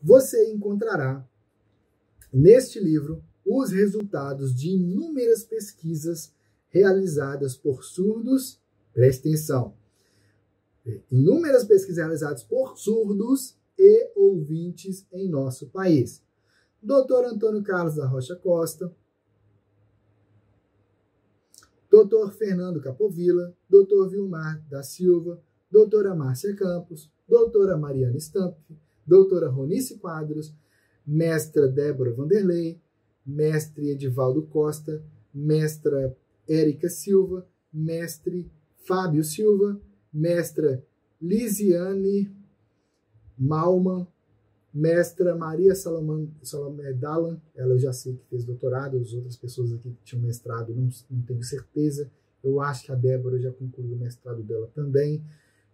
Você encontrará neste livro os resultados de inúmeras pesquisas realizadas por surdos, preste atenção, inúmeras pesquisas realizadas por surdos e ouvintes em nosso país. Dr. Antônio Carlos da Rocha Costa, Dr. Fernando Capovilla, Dr. Vilmar da Silva, doutora Márcia Campos, doutora Mariana Stamp, doutora Ronice Quadros, mestra Débora Vanderlei, mestre Edivaldo Costa, mestra Érica Silva, mestre Fábio Silva, mestra Lisiane Malman, mestra Maria Salomé Dallan, ela eu já sei que fez doutorado, as outras pessoas aqui que tinham mestrado não tenho certeza, eu acho que a Débora já concluiu o mestrado dela também,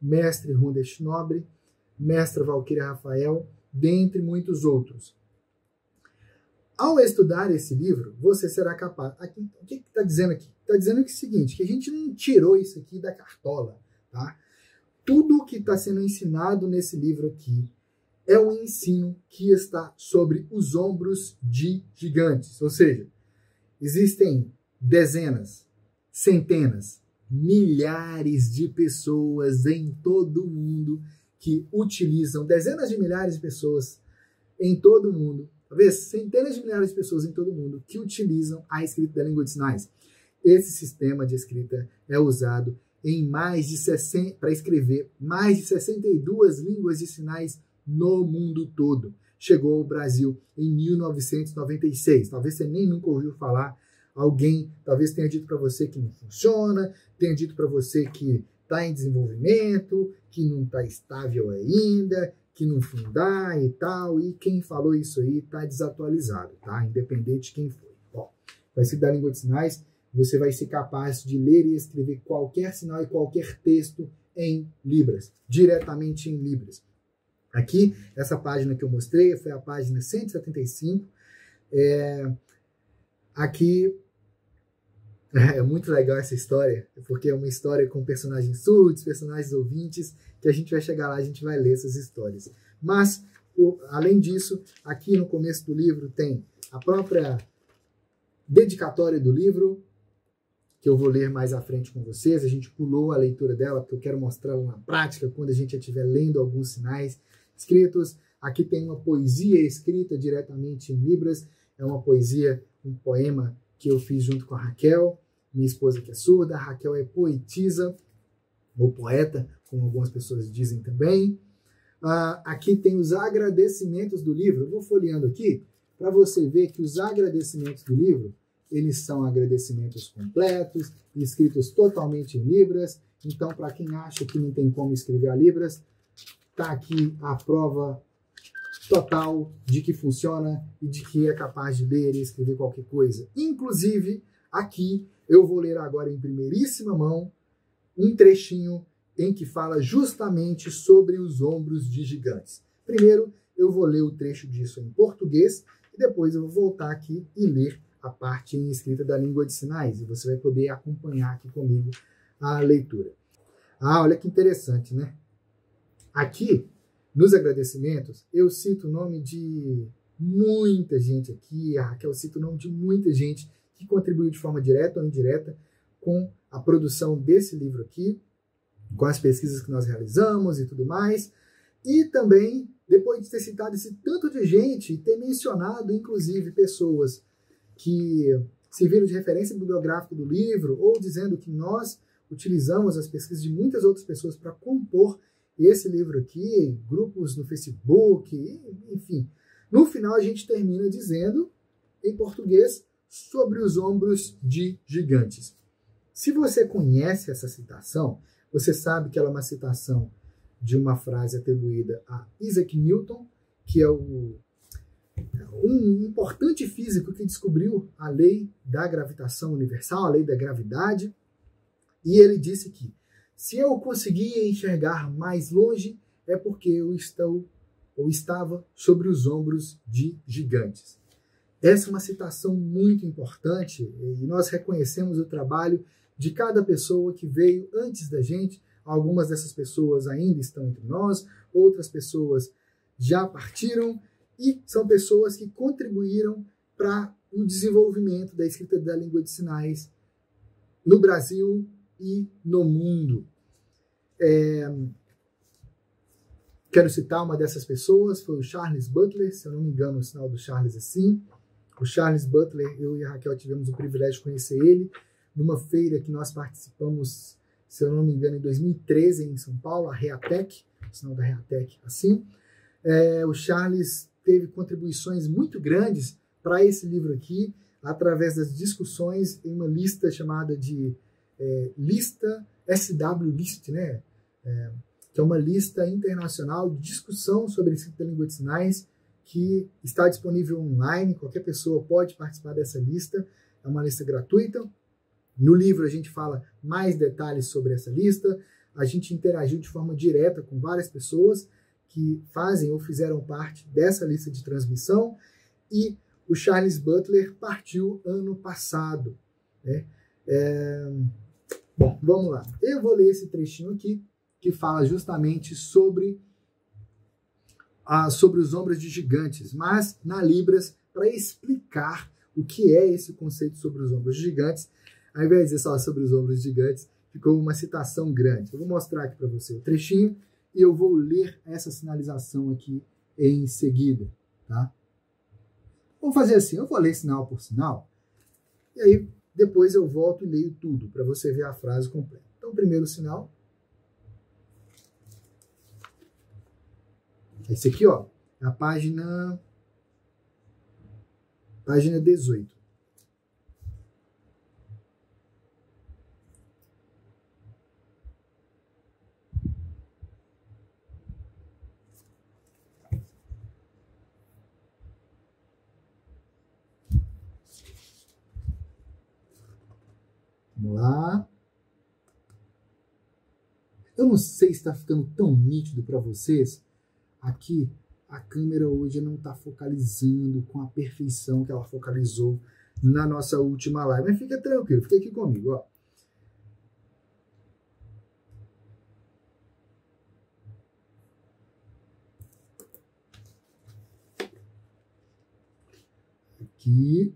mestre Rundes Nobre, mestra Valquíria Rafael, dentre muitos outros. Ao estudar esse livro, você será capaz... Aqui, o que está dizendo aqui? Está dizendo que é o seguinte, que a gente não tirou isso aqui da cartola, tá? Tudo que está sendo ensinado nesse livro aqui é um ensino que está sobre os ombros de gigantes. Ou seja, existem dezenas, centenas, milhares de pessoas em todo o mundo que utilizam, dezenas de milhares de pessoas em todo o mundo, talvez centenas de milhares de pessoas em todo o mundo que utilizam a escrita da língua de sinais. Esse sistema de escrita é usado em para escrever mais de 62 línguas de sinais no mundo todo. Chegou ao Brasil em 1996. Talvez você nem nunca ouviu falar. Alguém talvez tenha dito para você que não funciona, tenha dito para você que está em desenvolvimento, que não está estável ainda, que não fundar e tal. E quem falou isso aí está desatualizado, tá? Independente de quem foi. Ó, vai ser da língua de sinais. Você vai ser capaz de ler e escrever qualquer sinal e qualquer texto em Libras, diretamente em Libras. Aqui, essa página que eu mostrei foi a página 175. Aqui é muito legal essa história, porque é uma história com personagens surdos, personagens ouvintes, que a gente vai chegar lá, a gente vai ler essas histórias. Mas, além disso, aqui no começo do livro tem a própria dedicatória do livro, que eu vou ler mais à frente com vocês. A gente pulou a leitura dela, porque eu quero mostrá-la na prática, quando a gente já estiver lendo alguns sinais escritos. Aqui tem uma poesia escrita diretamente em Libras, é uma poesia, um poema que eu fiz junto com a Raquel, minha esposa que é surda. A Raquel é poetisa, ou poeta, como algumas pessoas dizem também. Aqui tem os agradecimentos do livro. Eu vou folheando aqui, para você ver que os agradecimentos do livro, eles são agradecimentos completos, escritos totalmente em Libras. Então, para quem acha que não tem como escrever a Libras, está aqui a prova total de que funciona e de que é capaz de ler e escrever qualquer coisa. Inclusive, aqui eu vou ler agora em primeiríssima mão um trechinho em que fala justamente sobre os ombros de gigantes. Primeiro, eu vou ler o trecho disso em português e depois eu vou voltar aqui e ler a parte em escrita da língua de sinais, e você vai poder acompanhar aqui comigo a leitura. Olha que interessante, né? Aqui, nos agradecimentos, eu cito o nome de muita gente aqui, a Raquel cita o nome de muita gente que contribuiu de forma direta ou indireta com a produção desse livro aqui, com as pesquisas que nós realizamos e tudo mais, e também, depois de ter citado esse tanto de gente, e ter mencionado, inclusive, pessoas que serviram de referência bibliográfica do livro, ou dizendo que nós utilizamos as pesquisas de muitas outras pessoas para compor esse livro aqui, grupos no Facebook, enfim. No final a gente termina dizendo, em português, sobre os ombros de gigantes. Se você conhece essa citação, você sabe que ela é uma citação de uma frase atribuída a Isaac Newton, que é um importante físico que descobriu a lei da gravitação universal, a lei da gravidade, e ele disse que se eu conseguia enxergar mais longe é porque eu estava sobre os ombros de gigantes. Essa é uma citação muito importante e nós reconhecemos o trabalho de cada pessoa que veio antes da gente. Algumas dessas pessoas ainda estão entre nós, outras pessoas já partiram, e são pessoas que contribuíram para o desenvolvimento da escrita da língua de sinais no Brasil e no mundo. Quero citar uma dessas pessoas, foi o Charles Butler, se eu não me engano o sinal do Charles é assim. O Charles Butler, eu e a Raquel tivemos o privilégio de conhecer ele numa feira que nós participamos, se eu não me engano, em 2013 em São Paulo, a Reatec, o sinal da Reatec assim. O Charles teve contribuições muito grandes para esse livro aqui, através das discussões em uma lista chamada de lista SW List, né? Que é uma lista internacional de discussão sobre a escrita da língua de sinais, que está disponível online, qualquer pessoa pode participar dessa lista, é uma lista gratuita. No livro a gente fala mais detalhes sobre essa lista, a gente interagiu de forma direta com várias pessoas que fazem ou fizeram parte dessa lista de transmissão, e o Charles Butler partiu ano passado, né? Bom, vamos lá. Eu vou ler esse trechinho aqui, que fala justamente sobre os ombros de gigantes, mas na Libras, para explicar o que é esse conceito sobre os ombros de gigantes, ao invés de dizer só sobre os ombros gigantes, ficou uma citação grande. Eu vou mostrar aqui para você o trechinho e eu vou ler essa sinalização aqui em seguida, tá? Vamos fazer assim, eu vou ler sinal por sinal, e aí depois eu volto e leio tudo, para você ver a frase completa. Então, o primeiro sinal, esse aqui, ó, é a página 18. Vamos lá. Eu não sei se está ficando tão nítido para vocês. Aqui, a câmera hoje não está focalizando com a perfeição que ela focalizou na nossa última live. Mas fica tranquilo, fica aqui comigo, ó. Aqui.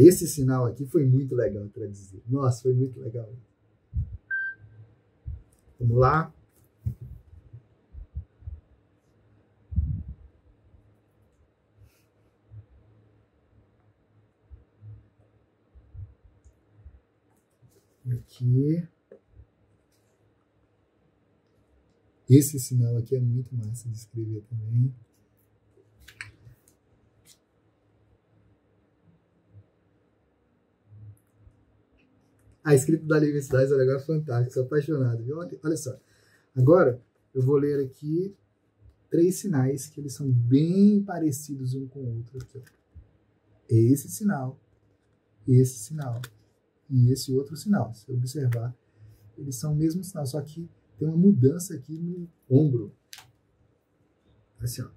Esse sinal aqui foi muito legal para dizer. Nossa, foi muito legal. Vamos lá. Aqui. Esse sinal aqui é muito massa de escrever também. A escrita da língua de sinais é um negócio fantástico, sou apaixonado, viu? Olha só. Agora, eu vou ler aqui 3 sinais que eles são bem parecidos um com o outro. Aqui, ó. Esse sinal e esse outro sinal. Se eu observar, eles são o mesmo sinal, só que tem uma mudança aqui no ombro. Assim, ó.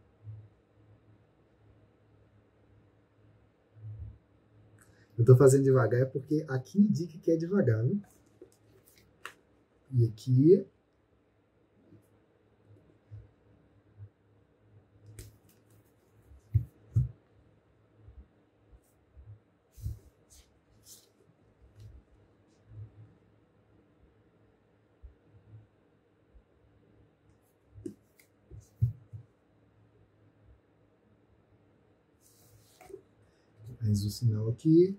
Eu tô fazendo devagar é porque aqui indica que é devagar, viu? E aqui. Mais o sinal aqui.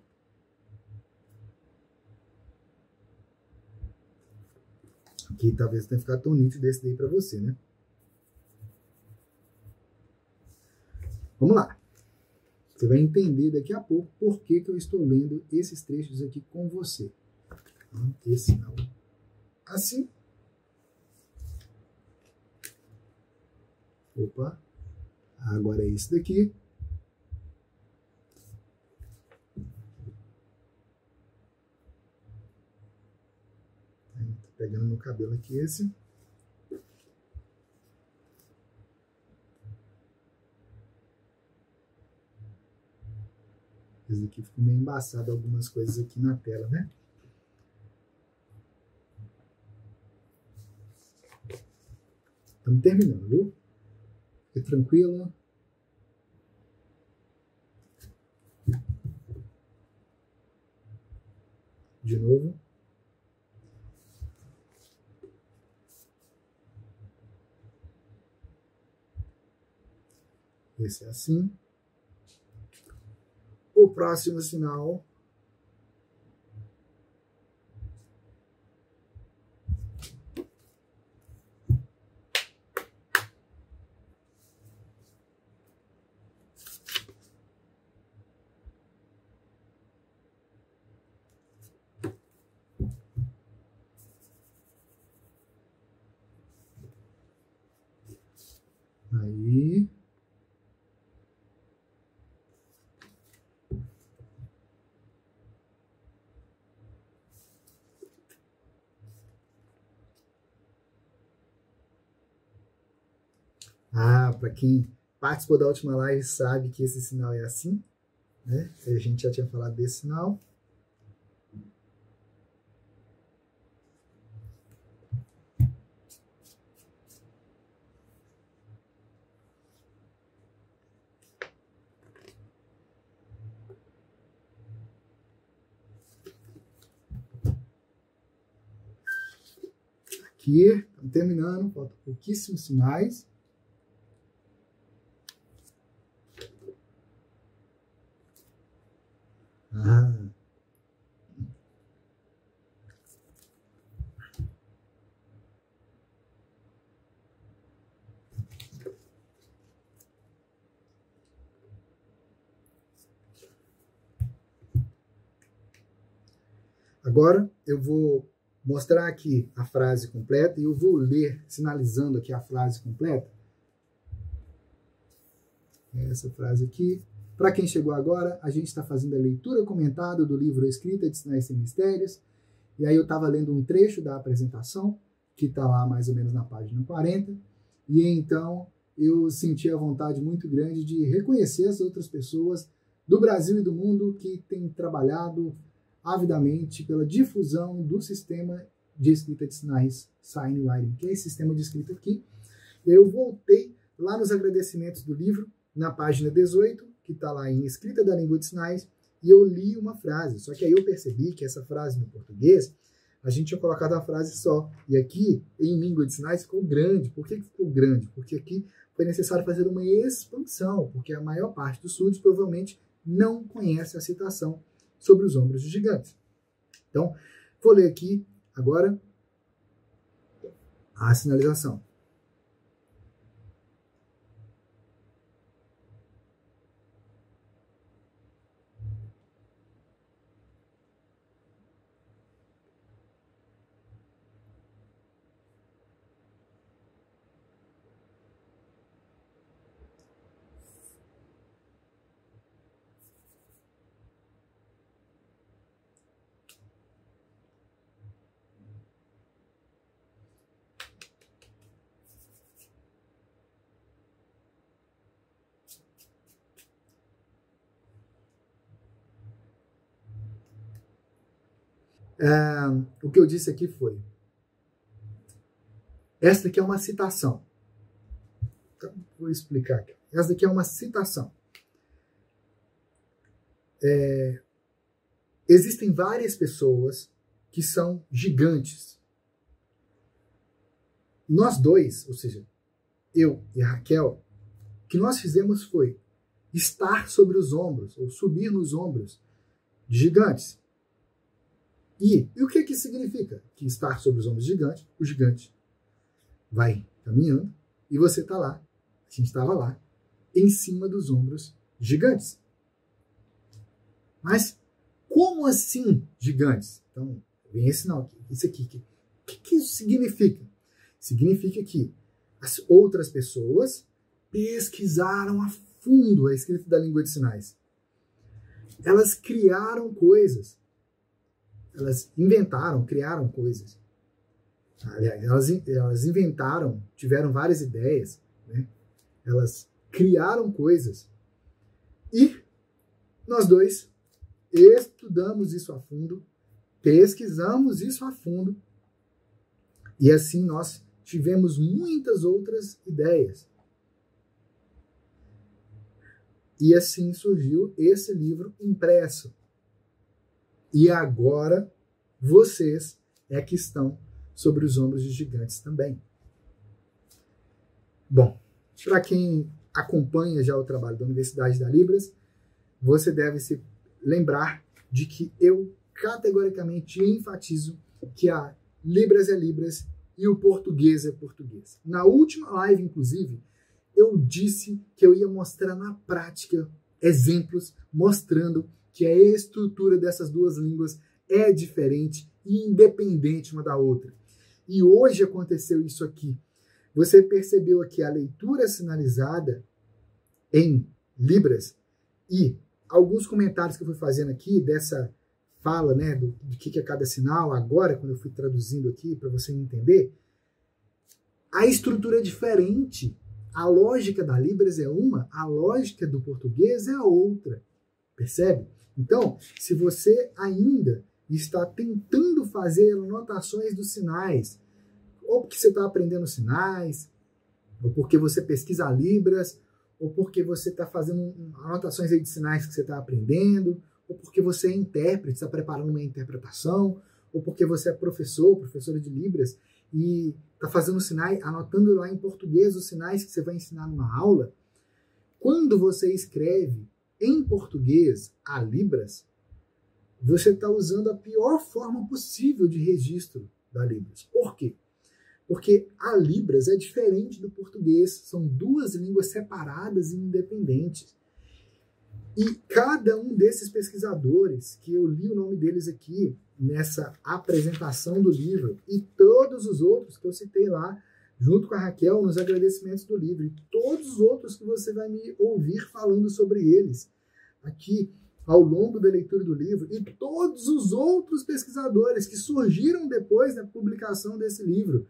Aqui talvez tenha ficado tão nítido esse daí para você, né? Vamos lá. Você vai entender daqui a pouco por que eu estou lendo esses trechos aqui com você. Esse sinal assim. Opa. Agora é esse daqui. Pegando no cabelo aqui esse. Esse coisas aqui, ficou meio embaçado algumas coisas aqui na tela, né? Estamos terminando, viu? Fique tranquilo. De novo. Esse é assim. O próximo sinal. Aí. Ah, para quem participou da última live sabe que esse sinal é assim, né? A gente já tinha falado desse sinal. Aqui, estamos terminando, faltam pouquíssimos sinais. Ah. Agora eu vou mostrar aqui a frase completa e eu vou ler, sinalizando aqui a frase completa. Essa frase aqui. Para quem chegou agora, a gente está fazendo a leitura comentada do livro Escrita de Sinais Sem Mistérios. E aí eu estava lendo um trecho da apresentação, que está lá mais ou menos na página 40. E então eu senti a vontade muito grande de reconhecer as outras pessoas do Brasil e do mundo que têm trabalhado avidamente pela difusão do sistema de escrita de sinais Sign Writing, que é esse sistema de escrita aqui. Eu voltei lá nos agradecimentos do livro, na página 18, que está lá em Escrita da Língua de Sinais, e eu li uma frase. Só que aí eu percebi que essa frase no português, a gente tinha colocado uma frase só. E aqui, em Língua de Sinais, ficou grande. Por que ficou grande? Porque aqui foi necessário fazer uma expansão, porque a maior parte dos súditos provavelmente não conhece a citação sobre os ombros de gigantes. Então, vou ler aqui agora a sinalização. O que eu disse aqui foi: esta aqui é uma citação. Então, vou explicar aqui. Essa aqui é uma citação. Existem várias pessoas que são gigantes. Nós dois, ou seja, eu e a Raquel, o que nós fizemos foi estar sobre os ombros, ou subir nos ombros de gigantes. E o que que significa? Que estar sobre os ombros de gigante, o gigante vai caminhando e você está lá, a gente estava lá, em cima dos ombros gigantes. Mas como assim gigantes? Então, vem esse sinal aqui, isso aqui. O que isso significa? Significa que as outras pessoas pesquisaram a fundo a escrita da língua de sinais. Elas criaram coisas. Elas inventaram, criaram coisas. Elas inventaram, tiveram várias ideias, né? Elas criaram coisas. E nós dois estudamos isso a fundo, pesquisamos isso a fundo, e assim nós tivemos muitas outras ideias. E assim surgiu esse livro impresso. E agora vocês é que estão sobre os ombros de gigantes também. Bom, para quem acompanha já o trabalho da Universidade da Libras, você deve se lembrar de que eu categoricamente enfatizo que a Libras é Libras e o português é português. Na última live, inclusive, eu disse que eu ia mostrar na prática exemplos mostrando que a estrutura dessas duas línguas é diferente e independente uma da outra. E hoje aconteceu isso aqui. Você percebeu aqui a leitura sinalizada em Libras e alguns comentários que eu fui fazendo aqui dessa fala, né, do que é cada sinal, agora, quando eu fui traduzindo aqui para você entender, a estrutura é diferente. A lógica da Libras é uma, a lógica do português é outra. Percebe? Então, se você ainda está tentando fazer anotações dos sinais, ou porque você está aprendendo sinais, ou porque você pesquisa Libras, ou porque você está fazendo anotações aí de sinais que você está aprendendo, ou porque você é intérprete, está preparando uma interpretação, ou porque você é professora de Libras, e está fazendo sinais, anotando lá em português os sinais que você vai ensinar numa aula. Quando você escreve em português a Libras, você está usando a pior forma possível de registro da Libras. Por quê? Porque a Libras é diferente do português, são duas línguas separadas e independentes. E cada um desses pesquisadores, que eu li o nome deles aqui nessa apresentação do livro, e todos os outros que eu citei lá, junto com a Raquel, nos agradecimentos do livro, e todos os outros que você vai me ouvir falando sobre eles aqui ao longo da leitura do livro, e todos os outros pesquisadores que surgiram depois da publicação desse livro.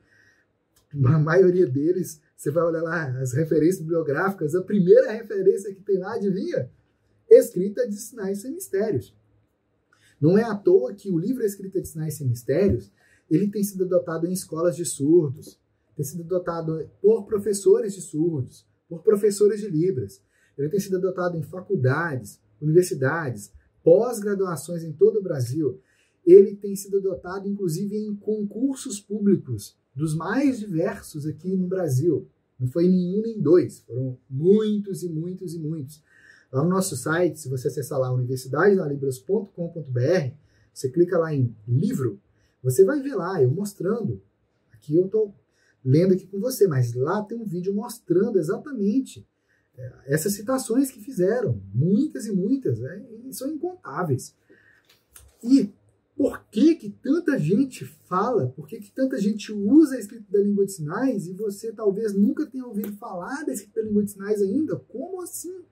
A maioria deles, você vai olhar lá as referências bibliográficas, a primeira referência que tem lá, adivinha? Escrita de Sinais Sem Mistérios. Não é à toa que o livro Escrita de Sinais Sem Mistérios, ele tem sido adotado em escolas de surdos, tem sido adotado por professores de surdos, por professores de Libras, ele tem sido adotado em faculdades, universidades, pós-graduações em todo o Brasil, ele tem sido adotado inclusive em concursos públicos, dos mais diversos aqui no Brasil. Não foi nenhum nem dois, foram muitos e muitos e muitos. Lá no nosso site, se você acessar lá universidadedalibras.com.br, você clica lá em livro, você vai ver lá, eu mostrando. Aqui eu estou lendo aqui com você, mas lá tem um vídeo mostrando exatamente essas citações que fizeram. Muitas e muitas, e são incontáveis. E por que tanta gente fala, por que tanta gente usa a escrita da língua de sinais e você talvez nunca tenha ouvido falar da escrita da língua de sinais ainda? Como assim?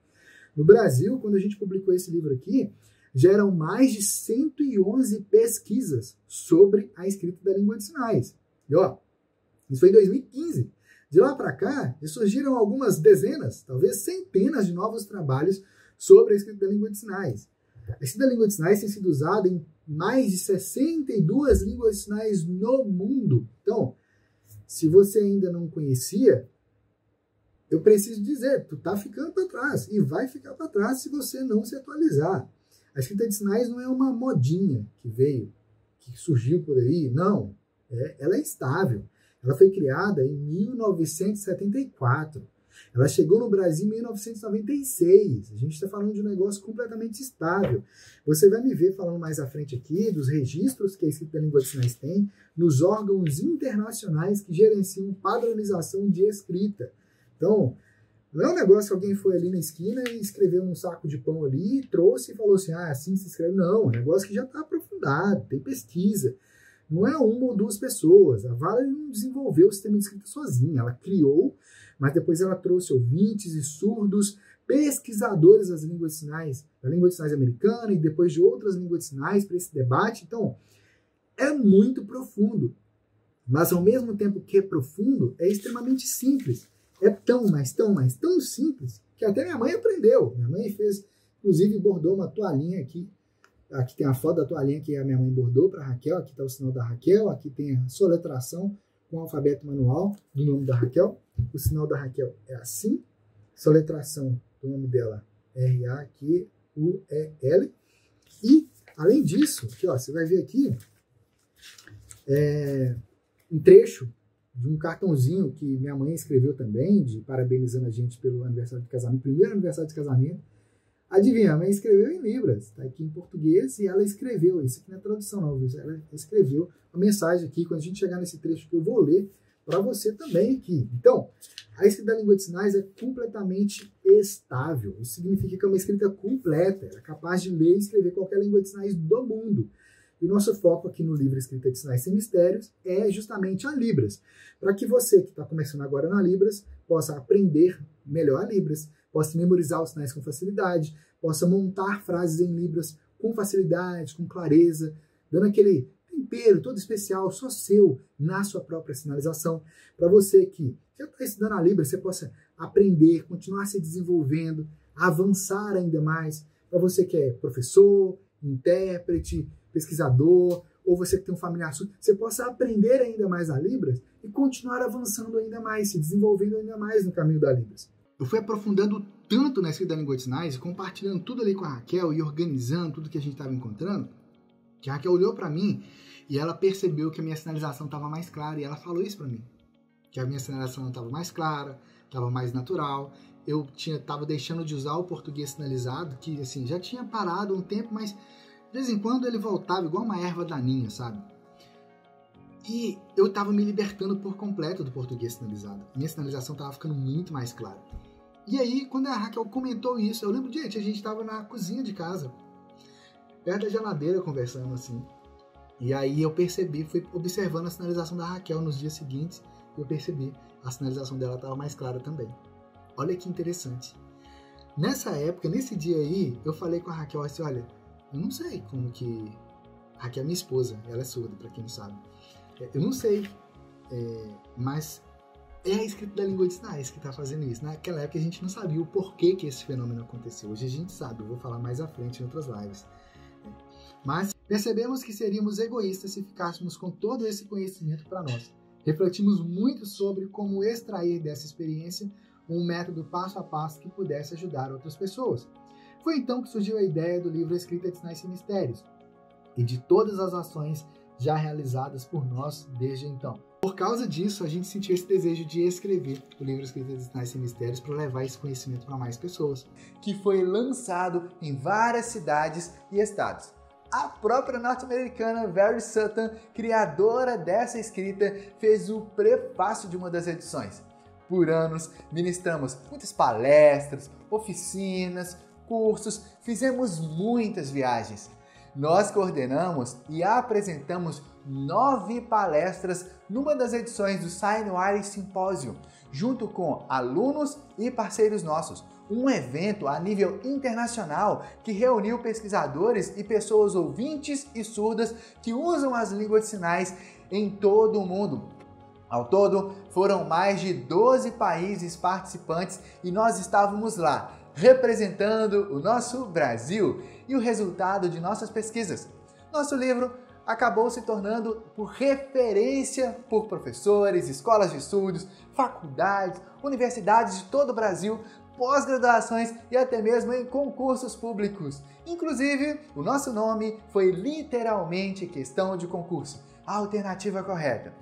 No Brasil, quando a gente publicou esse livro aqui, já eram mais de 111 pesquisas sobre a escrita da língua de sinais. E ó, isso foi em 2015. De lá para cá, já surgiram algumas dezenas, talvez centenas de novos trabalhos sobre a escrita da língua de sinais. A escrita da língua de sinais tem sido usada em mais de 62 línguas de sinais no mundo. Então, se você ainda não conhecia, eu preciso dizer, tu tá ficando para trás e vai ficar para trás se você não se atualizar. A escrita de sinais não é uma modinha que veio, que surgiu por aí, não. Ela é estável. Ela foi criada em 1974. Ela chegou no Brasil em 1996. A gente está falando de um negócio completamente estável. Você vai me ver falando mais à frente aqui dos registros que a escrita da língua de sinais tem nos órgãos internacionais que gerenciam padronização de escrita. Então, não é um negócio que alguém foi ali na esquina e escreveu num saco de pão ali, trouxe e falou assim, assim se escreve. Não, é um negócio que já está aprofundado, tem pesquisa. Não é uma ou duas pessoas. A Valerie não desenvolveu o sistema de escrita sozinha. Ela criou, mas depois ela trouxe ouvintes e surdos, pesquisadores das línguas de sinais, da língua de sinais americana e depois de outras línguas de sinais para esse debate. Então, é muito profundo. Mas, ao mesmo tempo que é profundo, é extremamente simples. É tão simples, que até minha mãe aprendeu. Minha mãe fez, inclusive, bordou uma toalhinha aqui Aqui tem a foto da toalhinha que a minha mãe bordou para a Raquel. Aqui está o sinal da Raquel. Aqui tem a soletração com o alfabeto manual do nome da Raquel. O sinal da Raquel é assim. Soletração do nome dela, R-A-Q-U-E-L. E, além disso, aqui, ó, você vai ver aqui um trecho de um cartãozinho que minha mãe escreveu também, parabenizando a gente pelo aniversário de casamento, primeiro aniversário de casamento. Adivinha, a mãe escreveu em Libras, está aqui em português, e ela escreveu, isso aqui não é tradução não, viu? Ela escreveu uma mensagem aqui, quando a gente chegar nesse trecho que eu vou ler, para você também aqui. Então, a escrita da língua de sinais é completamente estável. Isso significa que é uma escrita completa. Ela é capaz de ler e escrever qualquer língua de sinais do mundo. E o nosso foco aqui no livro Escrita de Sinais Sem Mistérios é justamente a Libras. Para que você que está começando agora na Libras possa aprender melhor a Libras, possa memorizar os sinais com facilidade, possa montar frases em Libras com facilidade, com clareza, dando aquele tempero todo especial, só seu, na sua própria sinalização. Para você que já está estudando a Libras, você possa aprender, continuar se desenvolvendo, avançar ainda mais. Para você que é professor, intérprete, pesquisador, ou você que tem um familiar surdo, você possa aprender ainda mais a Libras e continuar avançando ainda mais, se desenvolvendo ainda mais no caminho da Libras. Eu fui aprofundando tanto na escrita da língua de sinais, compartilhando tudo ali com a Raquel e organizando tudo que a gente estava encontrando, que a Raquel olhou para mim e ela percebeu que a minha sinalização estava mais clara, e ela falou isso para mim, que a minha sinalização estava mais clara, estava mais natural. Eu estava deixando de usar o português sinalizado, que assim, já tinha parado um tempo, mas de vez em quando ele voltava igual uma erva daninha, sabe? E eu estava me libertando por completo do português sinalizado. Minha sinalização estava ficando muito mais clara. E aí, quando a Raquel comentou isso, eu lembro, gente, a gente estava na cozinha de casa, perto da geladeira, conversando assim. E aí eu percebi, fui observando a sinalização da Raquel nos dias seguintes, e eu percebi, a sinalização dela estava mais clara também. Olha que interessante. Nessa época, nesse dia aí, eu falei com a Raquel assim, olha, eu não sei como que... A Raquel é minha esposa, ela é surda, para quem não sabe. Eu não sei, mas é a escrita da língua de sinais que está fazendo isso. Naquela época a gente não sabia o porquê que esse fenômeno aconteceu. Hoje a gente sabe, eu vou falar mais à frente em outras lives. Mas percebemos que seríamos egoístas se ficássemos com todo esse conhecimento para nós. Refletimos muito sobre como extrair dessa experiência um método passo a passo que pudesse ajudar outras pessoas. Foi então que surgiu a ideia do livro Escrita de Sinais Sem Mistérios e de todas as ações já realizadas por nós desde então. Por causa disso, a gente sentiu esse desejo de escrever o livro Escrita de Sinais Sem Mistérios para levar esse conhecimento para mais pessoas. Que foi lançado em várias cidades e estados. A própria norte-americana Very Sutton, criadora dessa escrita, fez o prefácio de uma das edições. Por anos, ministramos muitas palestras, oficinas, cursos, fizemos muitas viagens. Nós coordenamos e apresentamos 9 palestras numa das edições do Signwriting Symposium, junto com alunos e parceiros nossos. Um evento a nível internacional que reuniu pesquisadores e pessoas ouvintes e surdas que usam as línguas de sinais em todo o mundo. Ao todo, foram mais de 12 países participantes e nós estávamos lá, representando o nosso Brasil e o resultado de nossas pesquisas. Nosso livro acabou se tornando por referência por professores, escolas de estudos, faculdades, universidades de todo o Brasil, pós-graduações e até mesmo em concursos públicos. Inclusive, o nosso nome foi literalmente questão de concurso. A alternativa correta.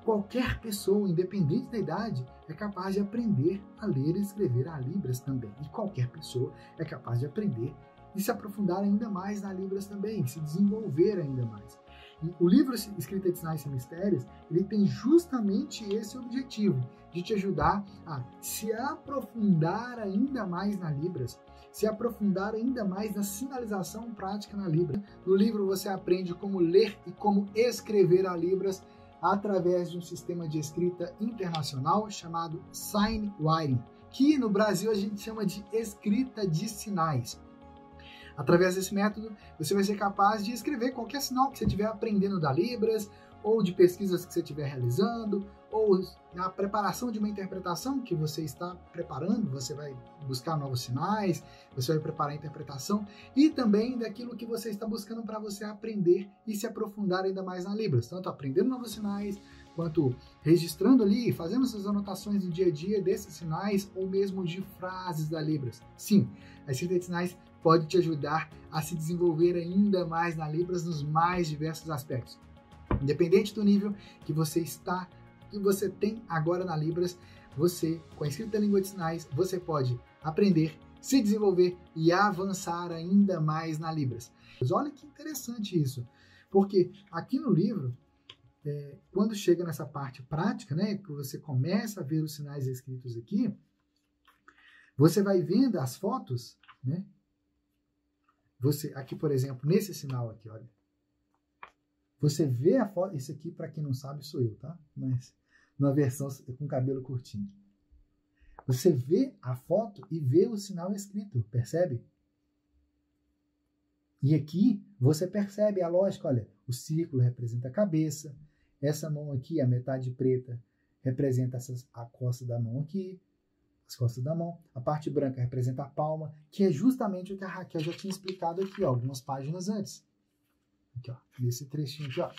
Qualquer pessoa, independente da idade, é capaz de aprender a ler e escrever a Libras também. E qualquer pessoa é capaz de aprender e se aprofundar ainda mais na Libras também, se desenvolver ainda mais. E o livro Escrita de Sinais Sem Mistérios, ele tem justamente esse objetivo, de te ajudar a se aprofundar ainda mais na Libras, se aprofundar ainda mais na sinalização prática na Libras. No livro você aprende como ler e como escrever a Libras através de um sistema de escrita internacional chamado Signwriting, que no Brasil a gente chama de escrita de sinais. Através desse método, você vai ser capaz de escrever qualquer sinal que você estiver aprendendo da Libras, ou de pesquisas que você estiver realizando, ou na preparação de uma interpretação que você está preparando, você vai buscar novos sinais, você vai preparar a interpretação, e também daquilo que você está buscando para você aprender e se aprofundar ainda mais na Libras, tanto aprendendo novos sinais, quanto registrando ali, fazendo essas anotações do dia a dia desses sinais, ou mesmo de frases da Libras. Sim, a escrita de sinais pode te ajudar a se desenvolver ainda mais na Libras nos mais diversos aspectos. Independente do nível que você tem agora na Libras, você, com a escrita da língua de sinais, você pode aprender, se desenvolver e avançar ainda mais na Libras. Mas olha que interessante isso, porque aqui no livro, quando chega nessa parte prática, né, que você começa a ver os sinais escritos aqui, você vai vendo as fotos, né? Você, aqui, por exemplo, nesse sinal aqui, olha. Você vê a foto, isso aqui, para quem não sabe, sou eu, tá? Mas numa versão com cabelo curtinho. Você vê a foto e vê o sinal escrito, percebe? E aqui você percebe a lógica, olha, o círculo representa a cabeça, essa mão aqui, a metade preta, representa a costa da mão aqui, as costas da mão, a parte branca representa a palma, que é justamente o que a Raquel já tinha explicado aqui, ó, algumas páginas antes. Aqui, ó, nesse trechinho aqui, ó.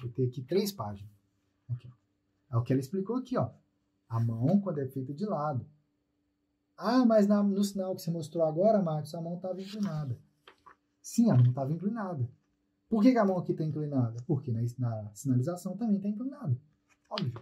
Vou ter aqui 3 páginas. Aqui, ó. É o que ela explicou aqui, ó. A mão, quando é feita de lado. Ah, mas no sinal que você mostrou agora, Marcos, a mão estava inclinada. Sim, a mão estava inclinada. Por que a mão aqui está inclinada? Porque na sinalização também está inclinada. Óbvio.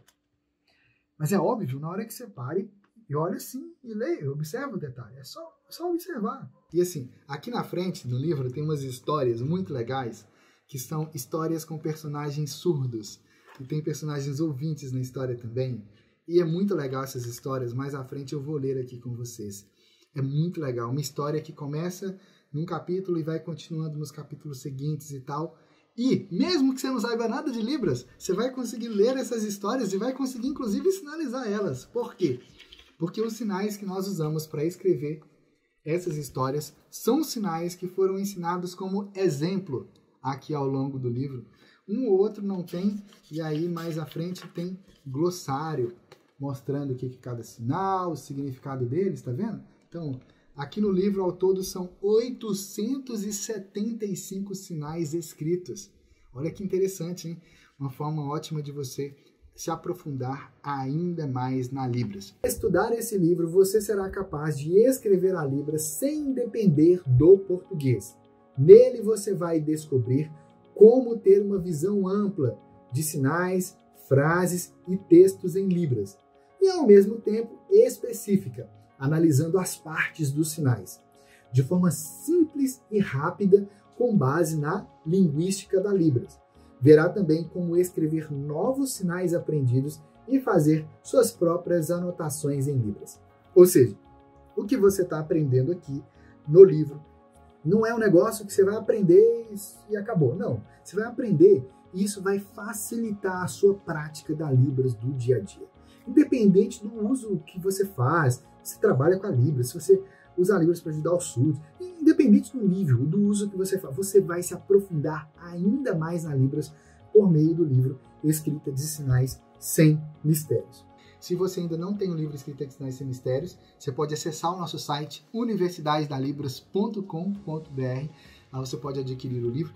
Mas é óbvio, na hora que você pare e olha assim e leia, observa o detalhe. É só observar. E assim, aqui na frente do livro tem umas histórias muito legais, que são histórias com personagens surdos. E tem personagens ouvintes na história também. E é muito legal essas histórias. Mais à frente eu vou ler aqui com vocês. É muito legal. Uma história que começa num capítulo e vai continuando nos capítulos seguintes e tal. E, mesmo que você não saiba nada de Libras, você vai conseguir ler essas histórias e vai conseguir, inclusive, sinalizar elas. Por quê? Porque os sinais que nós usamos para escrever essas histórias são sinais que foram ensinados como exemplo aqui ao longo do livro. Um ou outro não tem, e aí mais à frente tem glossário, mostrando o que é cada sinal, o significado deles, tá vendo? Então, aqui no livro, ao todo, são 875 sinais escritos. Olha que interessante, hein? Uma forma ótima de você se aprofundar ainda mais na Libras. Ao estudar esse livro, você será capaz de escrever a Libras sem depender do português. Nele você vai descobrir como ter uma visão ampla de sinais, frases e textos em Libras, e ao mesmo tempo específica, analisando as partes dos sinais, de forma simples e rápida, com base na linguística da Libras. Verá também como escrever novos sinais aprendidos e fazer suas próprias anotações em Libras. Ou seja, o que você está aprendendo aqui no livro não é um negócio que você vai aprender e acabou. Não, você vai aprender e isso vai facilitar a sua prática da Libras do dia a dia. Independente do uso que você faz, se trabalha com a Libras, se você usa a Libras para ajudar os surdos, independente do nível, do uso que você faz, você vai se aprofundar ainda mais na Libras por meio do livro Escrita de Sinais Sem Mistérios. Se você ainda não tem o livro Escrita de Sinais Sem Mistérios, você pode acessar o nosso site universidadedalibras.com.br. Lá você pode adquirir o livro.